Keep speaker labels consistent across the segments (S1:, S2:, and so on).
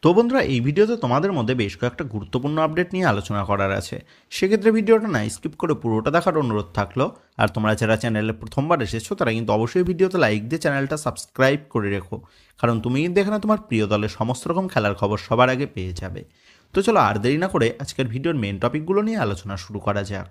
S1: তো বন্ধুরা, এই ভিডিওতে তোমাদের মধ্যে বেশ কয়েকটা গুরুত্বপূর্ণ আপডেট নিয়ে আলোচনা করার আছে। সেক্ষেত্রে ভিডিওটা না স্কিপ করে পুরোটা দেখার অনুরোধ থাকলো। আর তোমরা যারা চ্যানেলে প্রথমবার এসেছো তারা কিন্তু অবশ্যই ভিডিওতে লাইক দিয়ে চ্যানেলটা সাবস্ক্রাইব করে রেখো, কারণ তুমি কিন্তু এখানে তোমার প্রিয় দলের সমস্ত রকম খেলার খবর সবার আগে পেয়ে যাবে। তো চলো আর দেরি না করে আজকের ভিডিওর মেন টপিকগুলো নিয়ে আলোচনা শুরু করা যাক।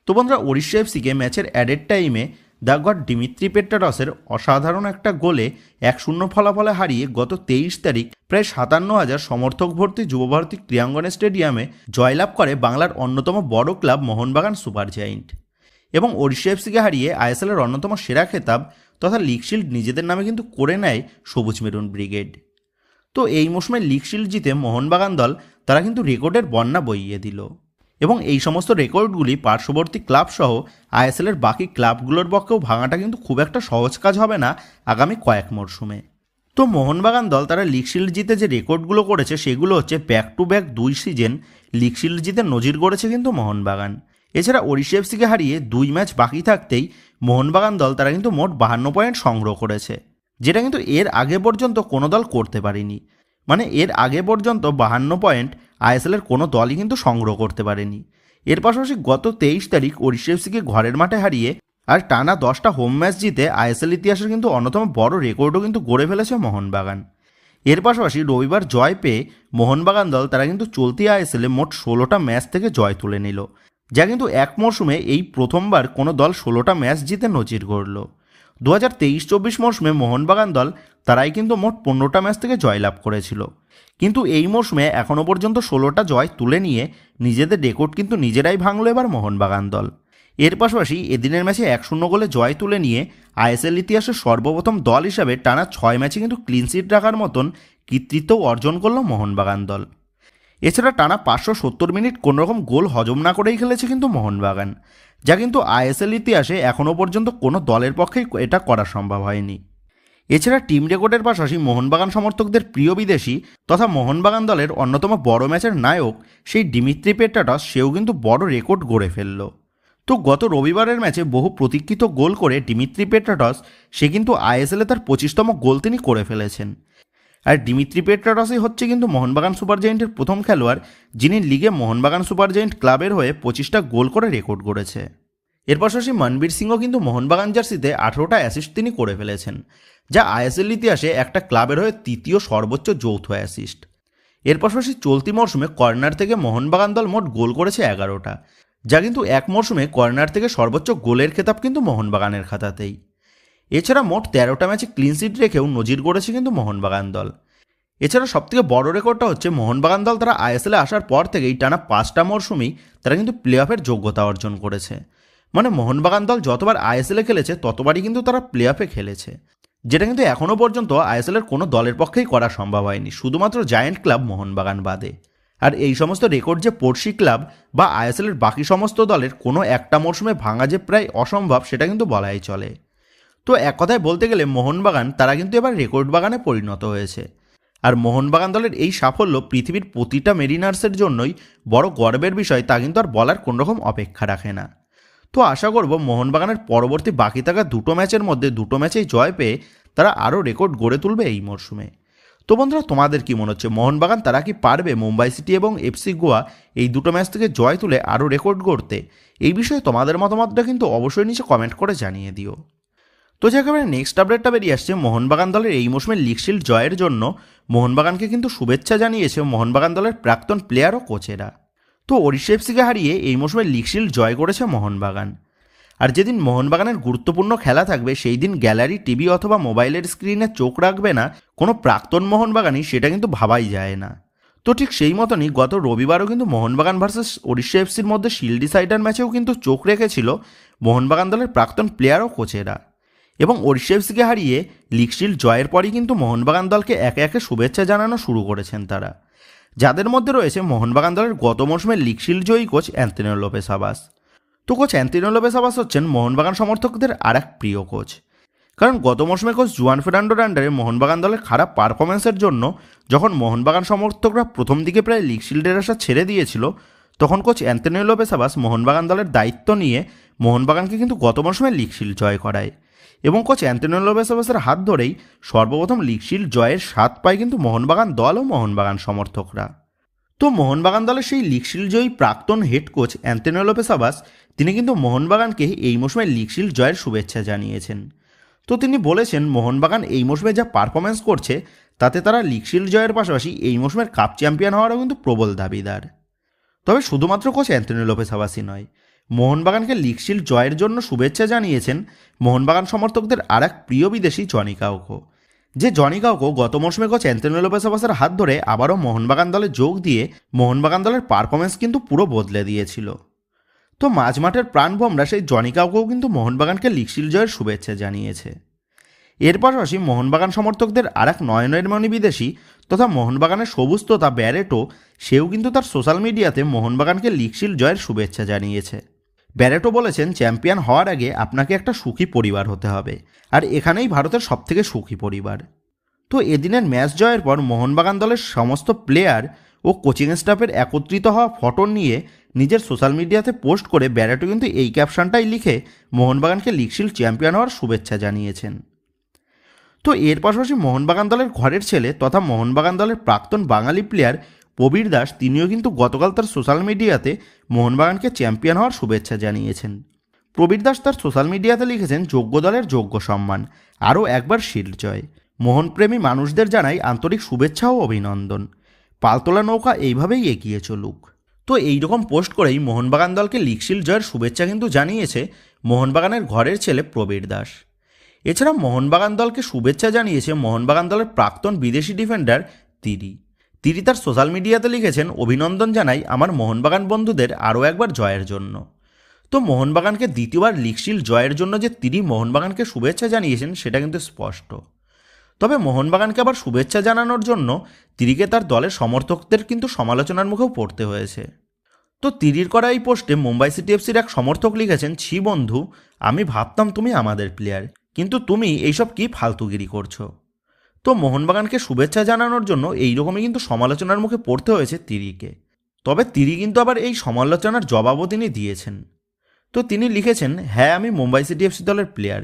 S1: তো বন্ধুরা, ওড়িশা এফসিকে ম্যাচের অ্যাডেড টাইমে দ্য গড দিমিত্রি পেট্রাডসের অসাধারণ একটা গোলে 1-0 ফলাফলে হারিয়ে গত 23 তারিখ প্রায় 57,000 সমর্থক ভর্তি যুবভারতী ক্রীড়াঙ্গন স্টেডিয়ামে জয়লাভ করে বাংলার অন্যতম বড় ক্লাব মোহনবাগান সুপার জায়েন্ট, এবং ওড়িশা এফসিকে হারিয়ে আইএসএলের অন্যতম সেরা খেতাব তথা লিগ শিল্ড নিজেদের নামে কিন্তু করে নেয় সবুজ মেরুন ব্রিগেড। তো এই মৌসুমে লিগ শিল্ড জিতে মোহনবাগান দল তারা কিন্তু রেকর্ডের বন্যা বইয়ে দিল, এবং এই সমস্ত রেকর্ডগুলি পার্শ্ববর্তী ক্লাব সহ আইএসএলের বাকি ক্লাবগুলোর পক্ষেও ভাঙাটা কিন্তু খুব একটা সহজ কাজ হবে না আগামী কয়েক মরশুমে। তো মোহনবাগান দল তারা লিগ শিল্ড জিতে যে রেকর্ডগুলো করেছে সেগুলো হচ্ছে back to back 2 season league shield জিতে নজির গড়েছে কিন্তু মোহনবাগান। এছাড়া ওড়িশা এফসিকে হারিয়ে 2 ম্যাচ বাকি থাকতেই মোহনবাগান দল তারা কিন্তু মোট 52 পয়েন্ট সংগ্রহ করেছে, যেটা কিন্তু এর আগে পর্যন্ত কোনো দল করতে পারেনি। মানে এর আগে পর্যন্ত 52 পয়েন্ট আইএসএলের কোনো দলই কিন্তু সংগ্রহ করতে পারেনি। এর পাশাপাশি গত 23 তারিখ ওড়িশা এফসিকে ঘরের মাঠে হারিয়ে আর টানা 10টা হোম ম্যাচ জিতে আইএসএল ইতিহাসের কিন্তু অন্যতম বড় রেকর্ডও কিন্তু গড়ে ফেলেছে মোহনবাগান। এর পাশাপাশি রবিবার জয় পেয়ে মোহনবাগান দল তারা কিন্তু চলতি আইএসএলে মোট 16টা ম্যাচ থেকে জয় তুলে নিল, যা কিন্তু এক মরশুমে এই প্রথমবার কোনো দল 16টা ম্যাচ জিতে নজির গড়ল। 2023-24 মরশুমে মোহনবাগান দল তারাই কিন্তু মোট 15টা ম্যাচ থেকে জয়লাভ করেছিল, কিন্তু এই মরশুমে এখনও পর্যন্ত 16টা জয় তুলে নিয়ে নিজেদের রেকর্ড কিন্তু নিজেরাই ভাঙল এবার মোহনবাগান দল। এর পাশাপাশি এদিনের ম্যাচে 1-0 গোলে জয় তুলে নিয়ে আইএসএল ইতিহাসের সর্বপ্রথম দল হিসাবে টানা 6 ম্যাচে কিন্তু ক্লিনশিট রাখার মতন কৃতিত্বও অর্জন করল মোহনবাগান দল। এছাড়া টানা 570 মিনিট কোনোরকম গোল হজম না করেই খেলেছে কিন্তু মোহনবাগান, যা কিন্তু আইএসএল ইতিহাসে এখনও পর্যন্ত কোনো দলের পক্ষেই এটা করা সম্ভব হয়নি। এছাড়া টিম রেকর্ডের পাশাপাশি মোহনবাগান সমর্থকদের প্রিয় বিদেশি তথা মোহনবাগান দলের অন্যতম বড় ম্যাচের নায়ক সেই দিমিত্রি পেট্রাডস সেও কিন্তু বড় রেকর্ড গড়ে ফেলল। তো গত রবিবারের ম্যাচে বহু প্রতীক্ষিত গোল করে দিমিত্রি পেট্রাডস সে কিন্তু আইএসএলে তার 25তম গোল তিনি করে ফেলেছেন। আর দিমিত্রি পেট্রাডসই হচ্ছে কিন্তু মোহনবাগান সুপার জায়েন্টের প্রথম খেলোয়াড় যিনি লিগে মোহনবাগান সুপার জায়েন্ট ক্লাবের হয়ে 25টা গোল করে রেকর্ড গড়েছে। এর পাশাপাশি মনবীর সিংও কিন্তু মোহনবাগান জার্সিতে 18টা অ্যাসিস্ট তিনি করে ফেলেছেন, যা আইএসএল ইতিহাসে একটা ক্লাবের হয়ে তৃতীয় সর্বোচ্চ যৌথ অ্যাসিস্ট। এর পাশাপাশি চলতি মরশুমে কর্নার থেকে মোহনবাগান দল মোট গোল করেছে 11টা, যা কিন্তু এক মরশুমে কর্নার থেকে সর্বোচ্চ গোলের খেতাব কিন্তু মোহনবাগানের খাতাতেই। এছাড়া মোট 13টা ম্যাচে ক্লিনশিট রেখেও নজির গড়েছে কিন্তু মোহনবাগান দল। এছাড়া সবথেকে বড় রেকর্ডটা হচ্ছে মোহনবাগান দল তারা আইএসএলে আসার পর থেকেই টানা 5টা মরশুমেই তারা কিন্তু প্লে অফের যোগ্যতা অর্জন করেছে। মানে মোহনবাগান দল যতবার আইএসএলে খেলেছে ততবারই কিন্তু তারা প্লে অফে খেলেছে, যেটা কিন্তু এখনও পর্যন্ত আইএসএলের কোনো দলের পক্ষেই করা সম্ভব হয়নি, শুধুমাত্র জায়ান্ট ক্লাব মোহনবাগান বাদে। আর এই সমস্ত রেকর্ড যে পড়শি ক্লাব বা আইএসএলের বাকি সমস্ত দলের কোনো একটা মরশুমে ভাঙা যে প্রায় অসম্ভব সেটা কিন্তু বলাই চলে। তো এক কথায় বলতে গেলে মোহনবাগান তারা কিন্তু এবার রেকর্ড বাগানে পরিণত হয়েছে। আর মোহনবাগান দলের এই সাফল্য পৃথিবীর প্রতিটা মেরিনার্সের জন্যই বড় গর্বের বিষয়, তা কিন্তু আর বলার কোনো রকম অপেক্ষা রাখে না। তো আশা করব মোহনবাগানের পরবর্তী বাকি থাকা 2টো ম্যাচের মধ্যে 2টো ম্যাচেই জয় পেয়ে তারা আরও রেকর্ড গড়ে তুলবে এই মরশুমে। তো বন্ধুরা, তোমাদের কি মনে হচ্ছে মোহনবাগান তারা কি পারবে মুম্বাই সিটি এবং এফসি গোয়া এই 2টো ম্যাচ থেকে জয় তুলে আরও রেকর্ড গড়তে? এই বিষয়ে তোমাদের মতামতটা কিন্তু অবশ্যই নিচে কমেন্ট করে জানিয়ে দিও। তো যেখানে নেক্সট আপডেটটা বেরিয়ে আসছে, মোহনবাগান দলের এই মৌসুমে লিগ শিল্ড জয়ের জন্য মোহনবাগানকে কিন্তু শুভেচ্ছা জানিয়েছে মোহনবাগান দলের প্রাক্তন প্লেয়ার ও কোচেরা। তো ওড়িশা এফসিকে হারিয়ে এই মৌসুমে লিগ শিল্ড জয় করেছে মোহনবাগান। আর যেদিন মোহনবাগানের গুরুত্বপূর্ণ খেলা থাকবে সেই দিন গ্যালারি, টিভি অথবা মোবাইলের স্ক্রিনে চোখ রাখবে না কোনো প্রাক্তন মোহনবাগানই, সেটা কিন্তু ভাবাই যায় না। তো ঠিক সেই মতনই গত রবিবারও কিন্তু মোহনবাগান ভার্সেস ওড়িশা এফসির মধ্যে শিল্ড ডিসাইডার ম্যাচেও কিন্তু চোখ রেখেছিল মোহনবাগান দলের প্রাক্তন প্লেয়ার ও কোচেরা, এবং ওড়িশা এফসিকে হারিয়ে লিগ শিল্ড জয়ের পরই কিন্তু মোহনবাগান দলকে একে একে শুভেচ্ছা জানানো শুরু করেছেন তারা, যাদের মধ্যে রয়েছে মোহনবাগান দলের গত মরশুমের লিগ শিল্ড জয়ী কোচ অ্যান্থনিও লোপেস আবাস। তো কোচ অ্যান্থনিও লোপেস আবাস হচ্ছেন মোহনবাগান সমর্থকদের আর এক প্রিয় কোচ, কারণ গত মরশুমে কোচ জুয়ান ফের্নান্ডোর আন্ডারে মোহনবাগান দলের খারাপ পারফরমেন্সের জন্য যখন মোহনবাগান সমর্থকরা প্রথম দিকে প্রায় লিগ শিল্ডের আশা ছেড়ে দিয়েছিল, তখন কোচ অ্যান্থনিও লোপেস আবাস মোহনবাগান দলের দায়িত্ব নিয়ে মোহনবাগানকে কিন্তু গত মরশুমে লিগ শিল্ড জয় করায়, এবং কোচ অ্যান্টোনিও লোপেস হাত ধরেই সর্বপ্রথম লিগ শিল্ড জয়ের স্বাদ পায় কিন্তু মোহনবাগান দল ও মোহনবাগান সমর্থকরা। তো মোহনবাগান দলের সেই লিগ শিল্ড জয়ী প্রাক্তন হেড কোচ অ্যান্টোনিও লোপেস তিনি কিন্তু মোহনবাগানকে এই মৌসুমে লিগ শিল্ড জয়ের শুভেচ্ছা জানিয়েছেন। তো তিনি বলেছেন মোহনবাগান এই মৌসুমে যা পারফরমেন্স করছে তাতে তারা লিগ শিল্ড জয়ের পাশাপাশি এই মৌসুমের কাপ চ্যাম্পিয়ন হওয়ারও কিন্তু প্রবল দাবিদার। তবে শুধুমাত্র কোচ অ্যান্টোনিও লোপেস নয়, মোহনবাগানকে লিগ শিল্ড জয়ের জন্য শুভেচ্ছা জানিয়েছেন মোহনবাগান সমর্থকদের আর এক প্রিয় বিদেশি জনি কাউকো। যে জনি কাউকো গত মৌসুমে কোচ অ্যান্টোনিও লোপেস হাত ধরে আবারও মোহনবাগান দলে যোগ দিয়ে মোহনবাগান দলের পারফরমেন্স কিন্তু পুরো বদলে দিয়েছিল। তো মাঝমাঠের প্রাণভোমরা সেই জনি কাউকেও কিন্তু মোহনবাগানকে লিগ শিল্ড জয়ের শুভেচ্ছা জানিয়েছে। এর পাশাপাশি মোহনবাগান সমর্থকদের আর এক নয়নমণি বিদেশি তথা মোহনবাগানের সবুজ তোতা ব্যারেটো, সেও কিন্তু তার সোশ্যাল মিডিয়াতে মোহনবাগানকে লিগ শিল্ড জয়ের শুভেচ্ছা জানিয়েছে। ব্যারেটো বলেছেন, চ্যাম্পিয়ন হওয়ার আগে আপনাকে একটা সুখী পরিবার হতে হবে, আর এখানেই ভারতের সবথেকে সুখী পরিবার। তো এদিনের ম্যাচ জয়ের পর মোহনবাগান দলের সমস্ত প্লেয়ার ও কোচিং স্টাফের একত্রিত হওয়া ফটো নিয়ে নিজের সোশ্যাল মিডিয়াতে পোস্ট করে ব্যারেটো কিন্তু এই ক্যাপশনটাই লিখে মোহনবাগানকে লিগ শিল্ড চ্যাম্পিয়ন হওয়ার শুভেচ্ছা জানিয়েছেন। তো এর পাশাপাশি মোহনবাগান দলের ঘরের ছেলে তথা মোহনবাগান দলের প্রাক্তন বাঙালি প্লেয়ার প্রবীর দাস, তিনিও কিন্তু গতকাল তার সোশ্যাল মিডিয়াতে মোহনবাগানকে চ্যাম্পিয়ন হওয়ার শুভেচ্ছা জানিয়েছেন। প্রবীর দাস তার সোশ্যাল মিডিয়াতে লিখেছেন, যোগ্য দলের যোগ্য সম্মান, আরও একবার শিল্ড জয়, মোহনপ্রেমী মানুষদের জানাই আন্তরিক শুভেচ্ছা ও অভিনন্দন, পালতোলা নৌকা এইভাবেই এগিয়ে চলুক। তো এইরকম পোস্ট করেই মোহনবাগান দলকে লিগ শিল্ড জয়ের শুভেচ্ছা কিন্তু জানিয়েছে মোহনবাগানের ঘরের ছেলে প্রবীর দাস। এছাড়া মোহনবাগান দলকে শুভেচ্ছা জানিয়েছে মোহনবাগান দলের প্রাক্তন বিদেশি ডিফেন্ডার তিরি তার সোশ্যাল মিডিয়াতে লিখেছেন, অভিনন্দন জানাই আমার মোহনবাগান বন্ধুদের আরও একবার জয়ের জন্য। তো মোহনবাগানকে দ্বিতীয়বার লিগ শিল্ড জয়ের জন্য যে তিরি মোহনবাগানকে শুভেচ্ছা জানিয়েছেন সেটা কিন্তু স্পষ্ট। তবে মোহনবাগানকে আবার শুভেচ্ছা জানানোর জন্য তিরিকে তার দলের সমর্থকদের কিন্তু সমালোচনার মুখেও পড়তে হয়েছে। তো তিরির করা এই পোস্টে মুম্বাই সিটি এফসির এক সমর্থক লিখেছেন, ছি বন্ধু, আমি ভাবতাম তুমি আমাদের প্লেয়ার, কিন্তু তুমি এইসব কি ফালতুগিরি করছো। তো মোহনবাগানকে শুভেচ্ছা জানানোর জন্য এইরকমই কিন্তু সমালোচনার মুখে পড়তে হয়েছে তিরিকে। তবে তিরি কিন্তু আবার এই সমালোচনার জবাবও তিনি দিয়েছেন। তো তিনি লিখেছেন, হ্যাঁ আমি মুম্বাই সিটি এফসি দলের প্লেয়ার,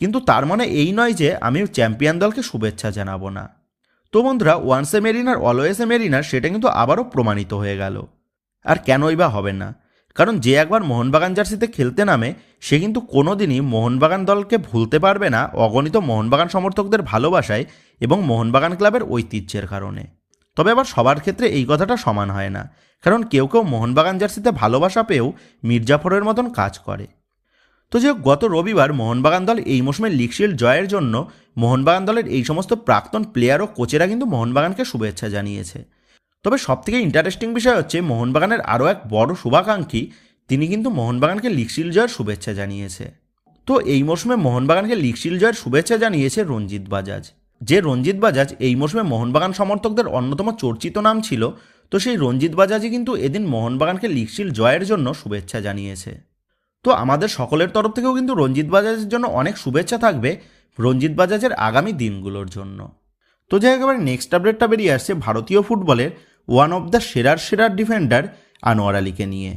S1: কিন্তু তার মানে এই নয় যে আমি চ্যাম্পিয়ন দলকে শুভেচ্ছা জানাবো না। তো বন্ধুরা, once a mariner always a mariner সেটা কিন্তু আবারও প্রমাণিত হয়ে গেল। আর কেনই বা হবে না, কারণ যে একবার মোহনবাগান জার্সিতে খেলতে নামে সে কিন্তু কোনোদিনই মোহনবাগান দলকে ভুলতে পারবে না অগণিত মোহনবাগান সমর্থকদের ভালোবাসায় এবং মোহনবাগান ক্লাবের ঐতিহ্যের কারণে। তবে আবার সবার ক্ষেত্রে এই কথাটা সমান হয় না, কারণ কেউ কেউ মোহনবাগান জার্সিতে ভালোবাসা পেয়েও মির্জাফরের মতন কাজ করে। তো যে গত রবিবার মোহনবাগান দল এই মৌসুমে লিগ শিল্ড জয়ের জন্য মোহনবাগান দলের এই সমস্ত প্রাক্তন প্লেয়ার ও কোচেরা কিন্তু মোহনবাগানকে শুভেচ্ছা জানিয়েছে। তবে সবথেকে ইন্টারেস্টিং বিষয় হচ্ছে মোহনবাগানের আরও এক বড় শুভাকাঙ্ক্ষী, তিনি কিন্তু মোহনবাগানকে লিগ শিল্ড জয়ের শুভেচ্ছা জানিয়েছে। তো এই মৌসুমে মোহনবাগানকে লিগ শিল্ড জয়ের শুভেচ্ছা জানিয়েছে রঞ্জিত বাজাজ। যে রঞ্জিত বাজাজ এই মৌসুমে মোহনবাগান সমর্থকদের অন্যতম চর্চিত নাম ছিল, তো সেই রঞ্জিত বাজাজই কিন্তু এদিন মোহনবাগানকে লিগ শিল্ড জয়ের জন্য শুভেচ্ছা জানিয়েছে। তো আমাদের সকলের তরফ থেকেও কিন্তু রঞ্জিত বাজাজের জন্য অনেক শুভেচ্ছা থাকবে রঞ্জিত বাজাজের আগামী দিনগুলোর জন্য। তো যাই একেবারে নেক্সট আপডেটটা বেরিয়ে আসছে ভারতীয় ফুটবলের ওয়ান অফ দ্য সেরার ডিফেন্ডার আনোয়ার আলীকে নিয়ে।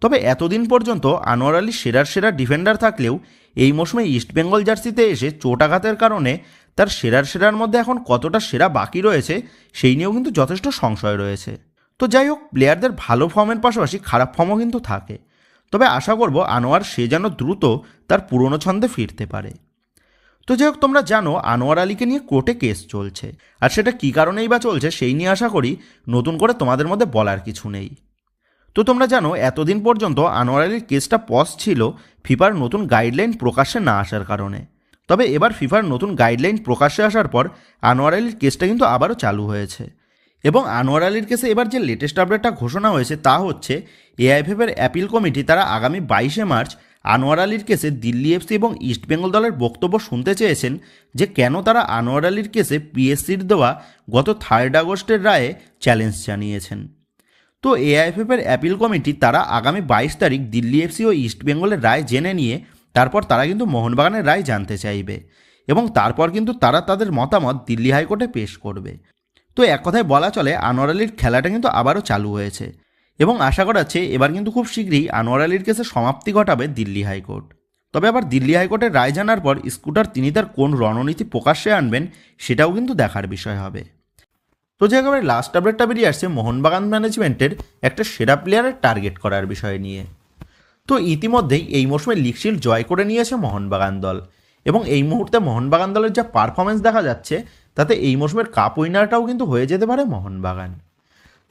S1: তবে এতদিন পর্যন্ত আনোয়ার আলী সেরার ডিফেন্ডার থাকলেও এই মৌসুমে ইস্টবেঙ্গল জার্সিতে এসে চোটাঘাতের কারণে তার সেরার মধ্যে এখন কতটা সেরা বাকি রয়েছে সেই নিয়েও কিন্তু যথেষ্ট সংশয় রয়েছে। তো যাই হোক, প্লেয়ারদের ভালো ফর্মের পাশাপাশি খারাপ ফর্মও কিন্তু থাকে। তবে আশা করব আনোয়ার সে যেন দ্রুত তার পুরনো ছন্দে ফিরতে পারে। তো যাই হোক, তোমরা জানো আনোয়ার আলীকে নিয়ে কোর্টে কেস চলছে, আর সেটা কী কারণেই বা চলছে সেই নিয়ে আশা করি নতুন করে তোমাদের মধ্যে বলার কিছু নেই। তো তোমরা জানো এতদিন পর্যন্ত আনোয়ার আলীর কেসটা পজ ছিল ফিফার নতুন গাইডলাইন প্রকাশ্যে না আসার কারণে। তবে এবার ফিফার নতুন গাইডলাইন প্রকাশ্যে আসার পর আনোয়ার আলীর কেসটা কিন্তু আবারও চালু হয়েছে। এবং আনোয়ার আলীর কেসে এবার যে লেটেস্ট আপডেটটা ঘোষণা হয়েছে তা হচ্ছে এআইএফএফের অ্যাপিল কমিটি তারা আগামী 22শে মার্চ আনোয়ার আলীর কেসে দিল্লি এফসি এবং ইস্টবেঙ্গল দলের বক্তব্য শুনতে চেয়েছেন যে কেন তারা আনোয়ার আলীর কেসে পিএসসির দেওয়া গত 3 আগস্টের রায়ে চ্যালেঞ্জ জানিয়েছেন। তো এআইএফএফের অ্যাপিল কমিটি তারা আগামী 22 তারিখ দিল্লি এফসি ও ইস্টবেঙ্গলের রায় জেনে নিয়ে তারপর তারা কিন্তু মোহনবাগানের রায় জানতে চাইবে এবং তারপর কিন্তু তারা তাদের মতামত দিল্লি হাইকোর্টে পেশ করবে। তো এক কথায় বলা চলে আনোয়ার আলীর খেলাটা কিন্তু আবারও চালু হয়েছে এবং আশা করা যাচ্ছে এবার কিন্তু খুব শীঘ্রই আনোয়ার আলীর কেসে সমাপ্তি ঘটাবে দিল্লি হাইকোর্ট। তবে আবার দিল্লি হাইকোর্টের রায় জানার পর স্কুটার তিনি তার কোন রণনীতি প্রকাশ্যে আনবেন সেটাও কিন্তু দেখার বিষয় হবে। তো যে একেবারে লাস্ট আপডেটটা বেরিয়ে আসছে মোহনবাগান ম্যানেজমেন্টের একটা সেরা প্লেয়ারের টার্গেট করার বিষয় নিয়ে। তো ইতিমধ্যেই এই মৌসুমে লিগ শিল্ড জয় করে নিয়েছে মোহনবাগান দল, এবং এই মুহূর্তে মোহনবাগান দলের যা পারফরমেন্স দেখা যাচ্ছে তাতে এই মৌসুমের কাপ উইনারটাও কিন্তু হয়ে যেতে পারে মোহনবাগান।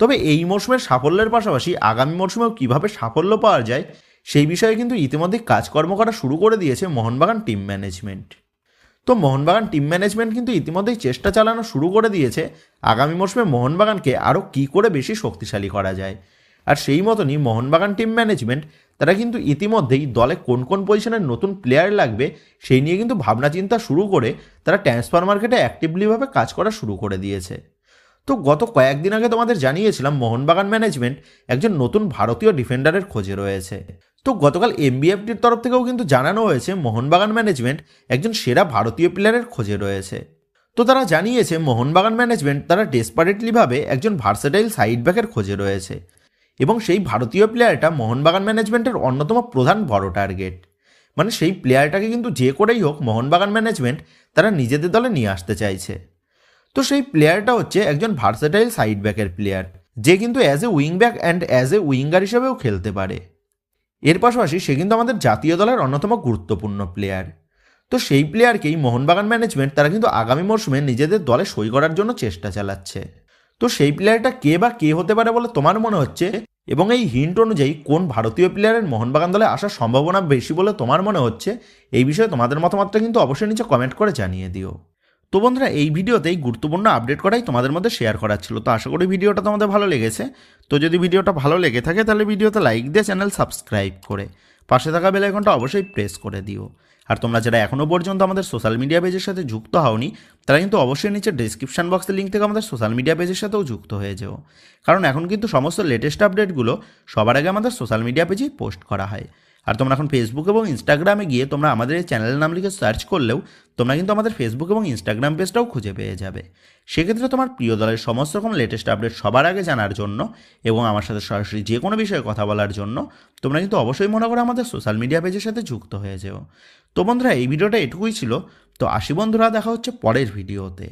S1: তবে এই মৌসুমের সাফল্যের পাশাপাশি আগামী মৌসুমেও কীভাবে সাফল্য পাওয়া যায় সেই বিষয়ে কিন্তু ইতিমধ্যেই কাজকর্ম করা শুরু করে দিয়েছে মোহনবাগান টিম ম্যানেজমেন্ট। তো মোহনবাগান টিম ম্যানেজমেন্ট কিন্তু ইতিমধ্যেই চেষ্টা চালানো শুরু করে দিয়েছে আগামী মৌসুমে মোহনবাগানকে আরও কী করে বেশি শক্তিশালী করা যায়। আর সেই মতনই মোহনবাগান টিম ম্যানেজমেন্ট তারা কিন্তু ইতিমধ্যেই দলে কোন কোন পজিশনের নতুন প্লেয়ার লাগবে সেই নিয়ে কিন্তু ভাবনা চিন্তা শুরু করে তারা ট্রান্সফার মার্কেটে অ্যাক্টিভলিভাবে কাজ করা শুরু করে দিয়েছে। তো গত কয়েকদিন আগে তোমাদের জানিয়েছিলাম মোহনবাগান ম্যানেজমেন্ট একজন নতুন ভারতীয় ডিফেন্ডারের খোঁজে রয়েছে। তো গতকাল এমবিএফটির তরফ থেকেও কিন্তু জানানো হয়েছে মোহনবাগান ম্যানেজমেন্ট একজন সেরা ভারতীয় প্লেয়ারের খোঁজে রয়েছে। তো তারা জানিয়েছে মোহনবাগান ম্যানেজমেন্ট তারা ডেসপারেটলিভাবে একজন ভার্সেটাইল সাইড ব্যাকের খোঁজে রয়েছে, এবং সেই ভারতীয় প্লেয়ারটা মোহনবাগান ম্যানেজমেন্টের অন্যতম প্রধান বড় টার্গেট। মানে সেই প্লেয়ারটাকে কিন্তু যে করেই হোক মোহনবাগান ম্যানেজমেন্ট তারা নিজেদের দলে নিয়ে আসতে চাইছে। তো সেই প্লেয়ারটা হচ্ছে একজন ভার্সেটাইল সাইড ব্যাকের প্লেয়ার, যে কিন্তু as a wing back and as a winger হিসেবেও খেলতে পারে। এর পাশাপাশি সে কিন্তু আমাদের জাতীয় দলের অন্যতম গুরুত্বপূর্ণ প্লেয়ার। তো সেই প্লেয়ারকেই মোহনবাগান ম্যানেজমেন্ট তারা কিন্তু আগামী মরশুমে নিজেদের দলে সই করার জন্য চেষ্টা চালাচ্ছে। তো সেই প্লেয়ারটা কে বা কে হতে পারে বলে তোমার মনে হচ্ছে, এবং এই হিন্ট অনুযায়ী কোন ভারতীয় প্লেয়ারের মোহনবাগান দলে আসার সম্ভাবনা বেশি বলে তোমার মনে হচ্ছে, এই বিষয়ে তোমাদের মতামতটা কিন্তু অবশ্যই নিচে কমেন্ট করে জানিয়ে দিও। তো বন্ধুরা, এই ভিডিওতেই গুরুত্বপূর্ণ আপডেট করাই তোমাদের মধ্যে শেয়ার করার ছিল। তো আশা করি ভিডিওটা তোমাদের ভালো লেগেছে। তো যদি ভিডিওটা ভালো লেগে থাকে তাহলে ভিডিওতে লাইক দিয়ে চ্যানেল সাবস্ক্রাইব করে পাশে থাকা বেল আইকনটা অবশ্যই প্রেস করে দিও। আর তোমরা যারা এখনও পর্যন্ত আমাদের সোশ্যাল মিডিয়া পেজের সাথে যুক্ত হওনি তারা কিন্তু অবশ্যই নিচে ডিসক্রিপশন বক্সের লিঙ্ক থেকে আমাদের সোশ্যাল মিডিয়া পেজের সাথেও যুক্ত হয়ে যাও, কারণ এখন কিন্তু সমস্ত লেটেস্ট আপডেটগুলো সবার আগে আমাদের সোশ্যাল মিডিয়া পেজেই পোস্ট করা হয়। আর তোমরা এখন ফেসবুক এবং ইনস্টাগ্রামে গিয়ে তোমরা আমাদের এই চ্যানেলের নাম লিখে সার্চ করলেও তোমরা কিন্তু আমাদের ফেসবুক এবং ইনস্টাগ্রাম পেজটাও খুঁজে পেয়ে যাবে। সেক্ষেত্রে তোমার প্রিয় দলের সমস্ত রকম লেটেস্ট আপডেট সবার আগে জানার জন্য এবং আমার সাথে সরাসরি যে কোনো বিষয়ে কথা বলার জন্য তোমরা কিন্তু অবশ্যই মনে করে আমাদের সোশ্যাল মিডিয়া পেজের সাথে যুক্ত হয়ে যেও। তো বন্ধুরা, এই ভিডিওটা এটুকুই ছিল। তো আসি বন্ধুরা, দেখা হচ্ছে পরের ভিডিওতে।